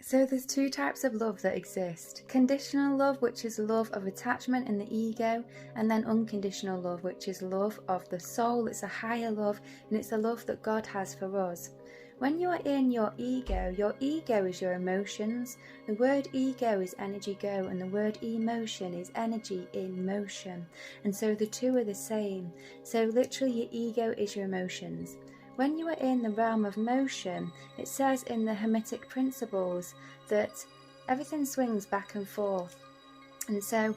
So there's two types of love that exist. Conditional love, which is love of attachment in the ego, and then unconditional love, which is love of the soul. It's a higher love, and it's the love that God has for us. When you are in your ego is your emotions. The word ego is energy go, and the word emotion is energy in motion. And so the two are the same. So literally your ego is your emotions. When you are in the realm of motion, it says in the Hermetic Principles that everything swings back and forth. And so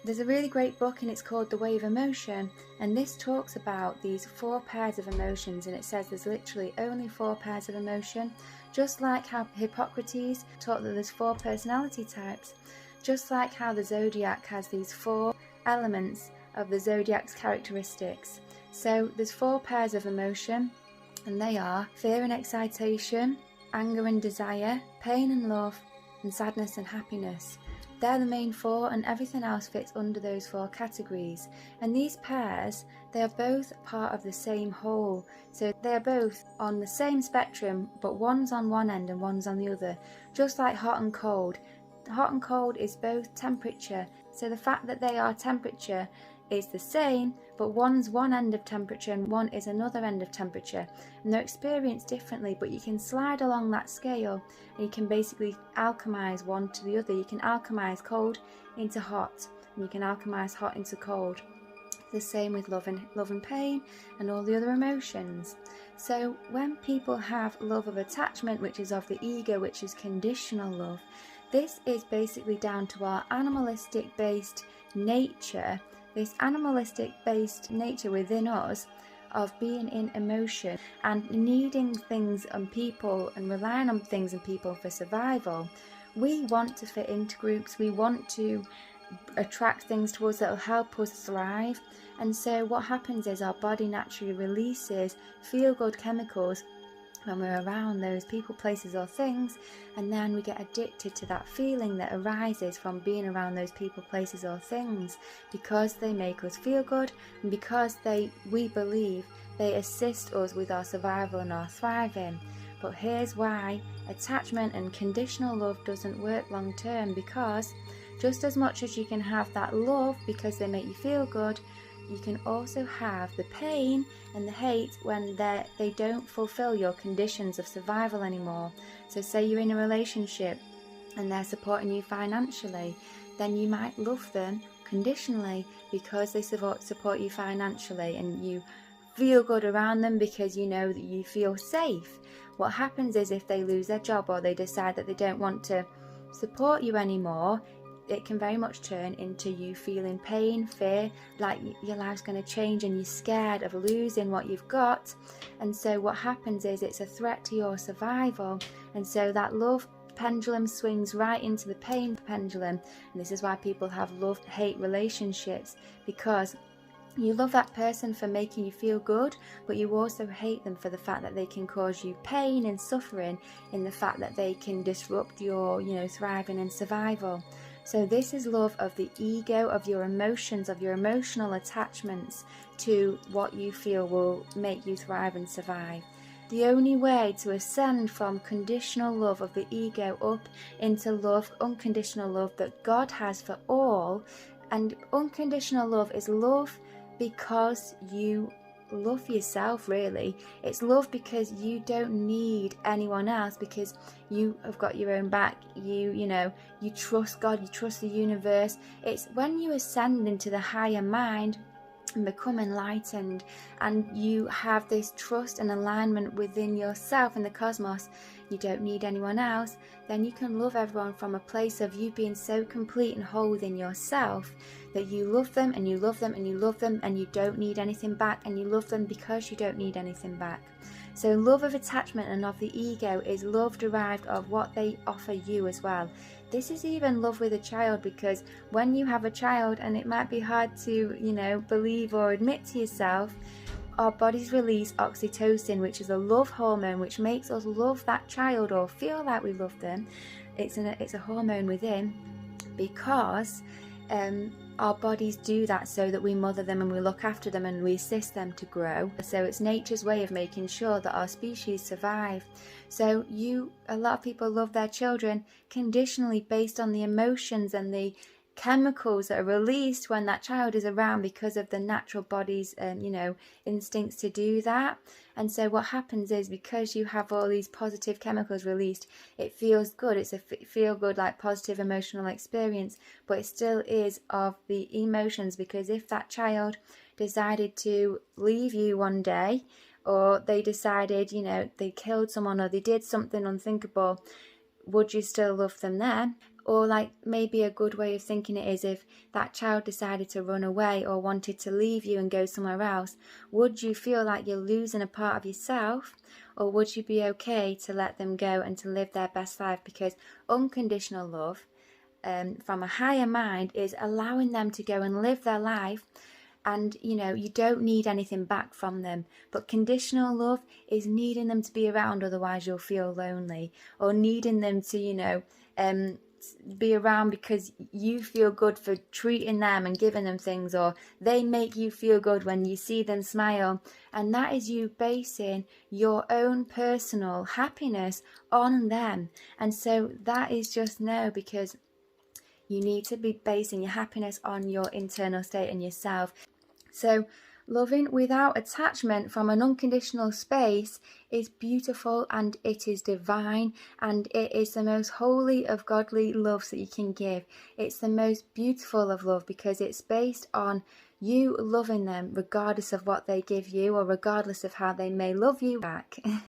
there's a really great book, and it's called The Way of Emotion, and this talks about these 4 pairs of emotions, and it says there's literally only 4 pairs of emotion, just like how Hippocrates taught that there's 4 personality types, just like how the zodiac has these 4 elements of the zodiac's characteristics. So there's 4 pairs of emotion, and they are fear and excitation, anger and desire, pain and love, and sadness and happiness. They're the main 4, and everything else fits under those 4 categories. And these pairs, they are both part of the same whole. So they are both on the same spectrum, but one's on one end and one's on the other. Just like hot and cold. Hot and cold is both temperature. So the fact that they are temperature is the same, but one's one end of temperature and one is another end of temperature, and they're experienced differently, but you can slide along that scale and you can basically alchemize one to the other. You can alchemize cold into hot, and you can alchemize hot into cold. The same with love and pain and all the other emotions. So when people have love of attachment, which is of the ego, which is conditional love, this is basically down to our animalistic based nature, this animalistic based nature within us of being in emotion and needing things and people and relying on things and people for survival. We want to fit into groups, we want to attract things to us that will help us thrive, and so what happens is our body naturally releases feel-good chemicals when we're around those people, places or things, and then we get addicted to that feeling that arises from being around those people, places or things, because they make us feel good and because we believe they assist us with our survival and our thriving. But here's why attachment and conditional love doesn't work long term, because just as much as you can have that love because they make you feel good, you can also have the pain and the hate when they don't fulfill your conditions of survival anymore. So say you're in a relationship and they're supporting you financially, then you might love them conditionally because they support you financially, and you feel good around them because you know that you feel safe. What happens is if they lose their job or they decide that they don't want to support you anymore, it can very much turn into you feeling pain, fear, like your life's going to change and you're scared of losing what you've got. And so what happens is it's a threat to your survival, and so that love pendulum swings right into the pain pendulum. And this is why people have love-hate relationships, because you love that person for making you feel good, but you also hate them for the fact that they can cause you pain and suffering, in the fact that they can disrupt your thriving and survival. So this is love of the ego, of your emotions, of your emotional attachments to what you feel will make you thrive and survive. The only way to ascend from conditional love of the ego up into love, unconditional love that God has for all, and unconditional love is love because you love yourself, really. It's love because you don't need anyone else, because you have got your own back. You trust God, you trust the universe. It's when you ascend into the higher mind and become enlightened, and you have this trust and alignment within yourself and the cosmos, you don't need anyone else, then you can love everyone from a place of you being so complete and whole within yourself that you love them and you love them and you love them and you don't need anything back, and you love them because you don't need anything back. So love of attachment and of the ego is love derived of what they offer you as well. This is even love with a child, because when you have a child, and it might be hard to believe or admit to yourself, our bodies release oxytocin, which is a love hormone, which makes us love that child or feel like we love them. It's a hormone within, because our bodies do that so that we mother them and we look after them and we assist them to grow. So it's nature's way of making sure that our species survive. So a lot of people love their children conditionally based on the emotions and the chemicals that are released when that child is around because of the natural body's instincts to do that. And so what happens is, because you have all these positive chemicals released, it feels good. It's a feel good, like positive emotional experience, but it still is of the emotions, because if that child decided to leave you one day, or they decided, they killed someone or they did something unthinkable, would you still love them then? Or like maybe a good way of thinking it is, if that child decided to run away or wanted to leave you and go somewhere else, would you feel like you're losing a part of yourself? Or would you be okay to let them go and to live their best life? Because unconditional love from a higher mind is allowing them to go and live their life, and you don't need anything back from them. But conditional love is needing them to be around, otherwise you'll feel lonely, or needing them to be around because you feel good for treating them and giving them things, or they make you feel good when you see them smile. And that is you basing your own personal happiness on them. And so that is just no, because you need to be basing your happiness on your internal state and yourself. So loving without attachment from an unconditional space is beautiful, and it is divine, and it is the most holy of godly loves that you can give. It's the most beautiful of love, because it's based on you loving them regardless of what they give you, or regardless of how they may love you back.